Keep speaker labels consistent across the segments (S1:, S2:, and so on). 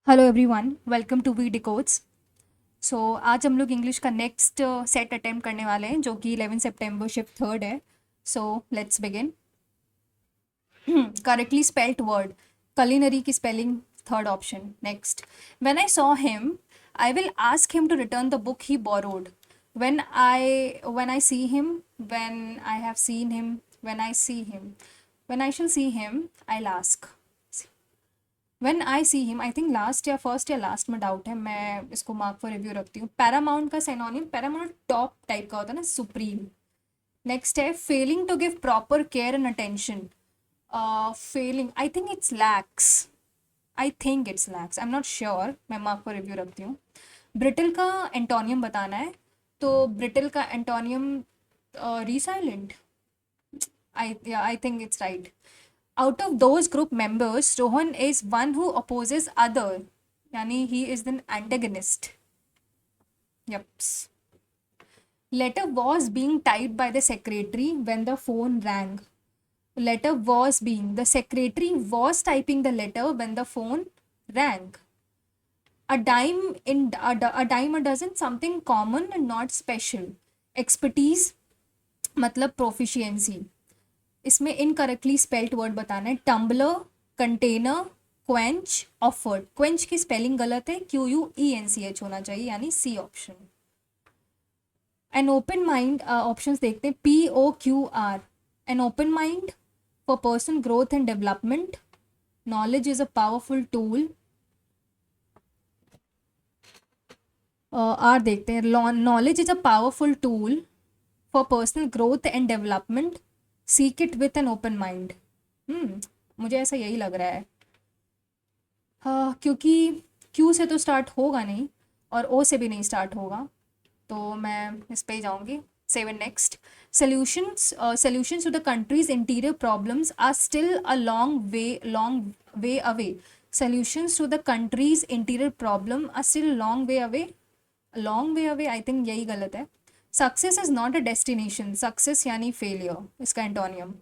S1: Hello everyone, welcome to we decodes. So आज हम लोग इंग्लिश का नेक्स्ट सेट अटेम्प्ट करने वाले हैं जो कि 11 सितंबर शिफ्ट थर्ड है। So let's begin. Correctly spelled word, culinary की spelling third option. Next, when I saw him I will ask him to return the book he borrowed. When I see him, when I have seen him, when I see him, when I shall see him, I'll ask. When I see him, I think last या first या last में doubt है, मैं इसको mark for review रखती हूँ। Paramount का synonym, Paramount top type का होता है ना, सुप्रीम। नेक्स्ट है failing to give proper care and attention. Failing, I think it's lax, I am not sure, मैं मार्क फॉर रिव्यू रखती हूँ। ब्रिटल का एंटोनियम बताना है, तो ब्रिटल का antonym resilient, I think it's right. Out of those group members, Rohan is one who opposes other. Yani he is the antagonist. Yep. Letter was being typed by the secretary when the phone rang. Letter was being. The secretary was typing the letter when the phone rang. A dime a dozen, something common and not special. Expertise मतलब proficiency. इसमें incorrectly spelled word बताना है। Tumbler, container, quench, offered. Quench की spelling गलत है, QUENCH होना चाहिए, यानी C option. An open mind, options देखते हैं। POQR, an open mind for person growth and development. Knowledge is a powerful tool. R देखते हैं। Knowledge is a powerful tool for personal growth and development. Seek it with an open mind. मुझे ऐसा यही लग रहा है। हाँ, क्योंकि क्यू से तो स्टार्ट होगा नहीं और ओ से भी नहीं स्टार्ट होगा, तो मैं इस पे ही जाऊंगी। Seven next, solutions to the country's interior problems are still a long way away. Solutions to the country's interior problem are still a long way away, I think यही गलत है। Success is not a destination, success यानी failure, इसका antonym.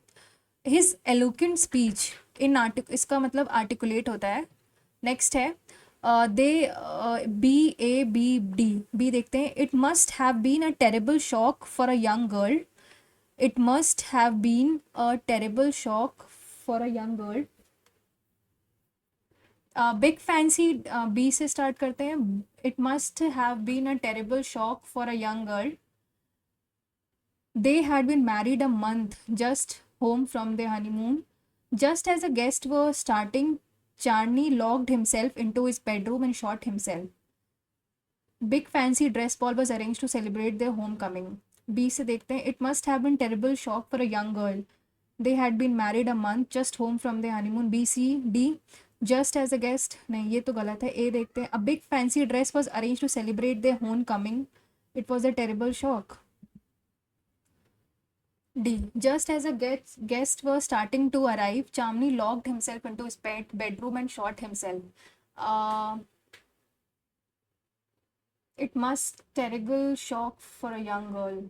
S1: His eloquent speech in इसका मतलब articulate होता है। Next है दे, बी देखते हैं। It must have been a terrible shock for a young girl. It must have been a terrible shock for a young girl. Big fancy, B से start करते हैं। It must have been a terrible shock for a young girl. They had been married a month, just home from their honeymoon. Just as the guests were starting, Charney locked himself into his bedroom and shot himself. Big fancy dress ball was arranged to celebrate their homecoming. B से देखते हैं। It must have been terrible shock for a young girl. They had been married a month, just home from their honeymoon. B, C, D. Just as a guest, नहीं ये तो गलत है। A देखते हैं। A big fancy dress was arranged to celebrate their homecoming. It was a terrible shock. D. Just as a guest were starting to arrive, Chamni locked himself into his bedroom and shot himself. Uh, it must terrible shock for a young girl.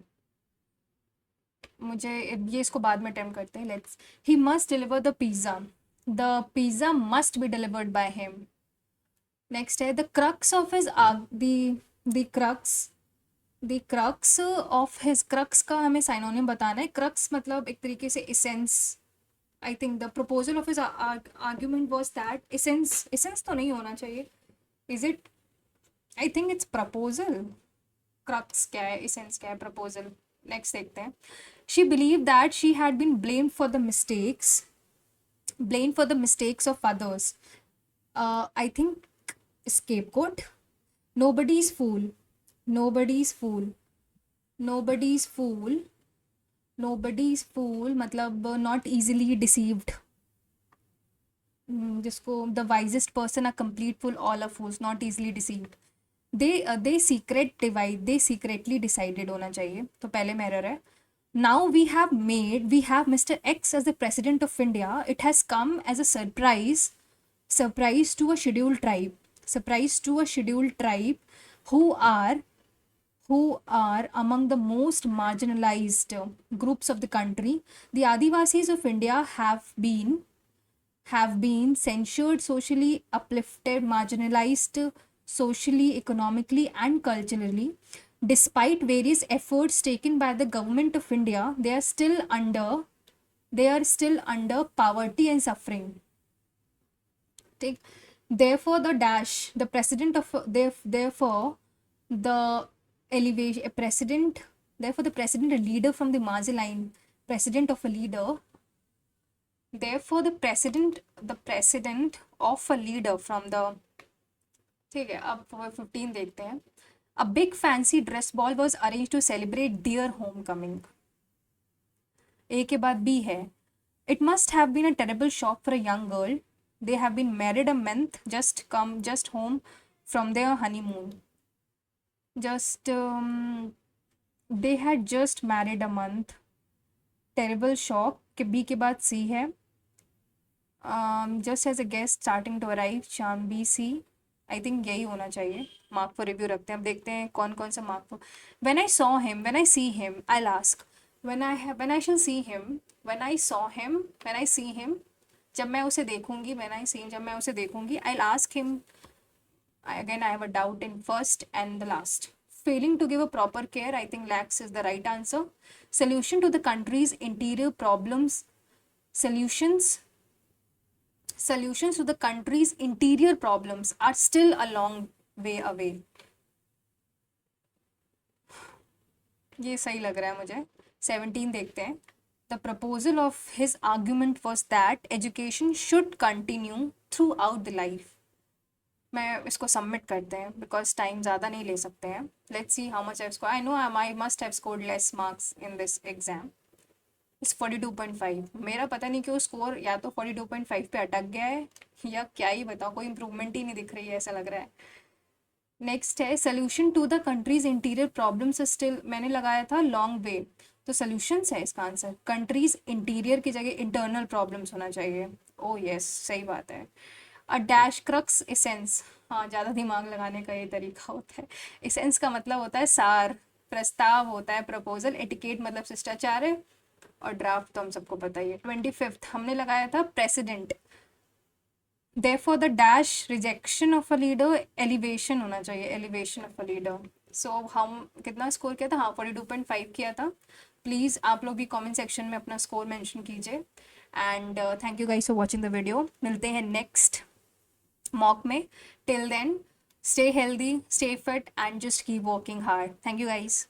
S1: मुझे ये इसको बाद में attempt करते हैं। Let's, he must deliver the pizza. The pizza must be delivered by him. Next है the crux of his the crux of his, crux का हमें साइनोनिम बताना है। क्रक्स मतलब एक तरीके से essence. I think the proposal of his argument was that essence तो नहीं होना चाहिए, is it? I think it's proposal. Crux क्या है, इसेंस क्या है, प्रपोजल। नेक्स्ट देखते हैं। She believe that she had been blamed for the mistakes of others. I think scapegoat. Nobody's fool. Nobody's fool. Nobody's fool. Nobody's fool मतलब not easily deceived. जिसको the wisest person, a complete fool, all are fools, not easily deceived. they secretly decided होना चाहिए, तो पहले में error है। Now we have Mr. X as the president of India. It has come as a surprise to a scheduled tribe who are among the most marginalized groups of the country. The Adivasis of India have been have been censured, socially uplifted, marginalized socially, economically, and culturally. Despite various efforts taken by the government of India, they are still under poverty and suffering. Take, therefore, the dash, the president of therefore the elevation, a president, therefore the president, a leader from the margin line, president of a leader, therefore the president of a leader from the, ठीक है अब 15 देखते हैं. A big fancy dress ball was arranged to celebrate their homecoming. A के बाद B है. It must have been a terrible shock for a young girl. They have been married a month, just home from their honeymoon. They had just married a month. Terrible shock के B के बाद C है. Just as a guest starting to arrive, शाम B C. I think यही होना चाहिए. Mark for review रखते हैं. अब देखते हैं कौन कौन सा mark for. When I saw him, when I see him, I ask when I shall see him, when I saw him, when I see him, जब मैं उसे देखूंगी, व्हेन आई सी, जब मैं उसे देखूंगी, I ask him. Again, I have a doubt in first and the last. Failing to give a proper care, I think lacks is the right answer. Solution to the country's interior problems. Solutions to the country's interior problems are still a long way away. ये सही लग रहा है मुझे. 17 देखते हैं. The proposal of his argument was that education should continue throughout the life. मैं इसको सबमिट करते हैं बिकॉज टाइम ज़्यादा नहीं ले सकते हैं. Let's see how much I score. I know I must have scored less marks in this exam. इस 42.5. मेरा पता नहीं क्यों स्कोर या तो 42.5 पे अटक गया है या क्या ही बताओ, कोई इंप्रूवमेंट ही नहीं दिख रही है ऐसा लग रहा है. नेक्स्ट है solution to the country's interior problems still. मैंने लगाया था लॉन्ग वे, तो सोल्यूशंस है इसका आंसर. कंट्रीज इंटीरियर की जगह इंटरनल प्रॉब्लम्स होना चाहिए. ओ यस, सही बात है. A dash crux essence. हाँ, ज़्यादा दिमाग लगाने का ये तरीका होता है. एसेंस का मतलब होता है सार, प्रस्ताव होता है प्रपोजल, एटिकेट मतलब शिष्टाचार है, और ड्राफ्ट तो हम सबको पता ही है. 25th हमने लगाया था president. Therefore the dash rejection of a leader, elevation होना चाहिए, elevation of a leader. So हम कितना स्कोर किया था? हाँ 42.5 किया था. प्लीज़ आप लोग भी कमेंट सेक्शन में अपना स्कोर मेंशन कीजिए. And thank you guys for watching the video. मिलते हैं नेक्स्ट मॉक में. Till then stay healthy, stay fit and just keep working hard. Thank you guys.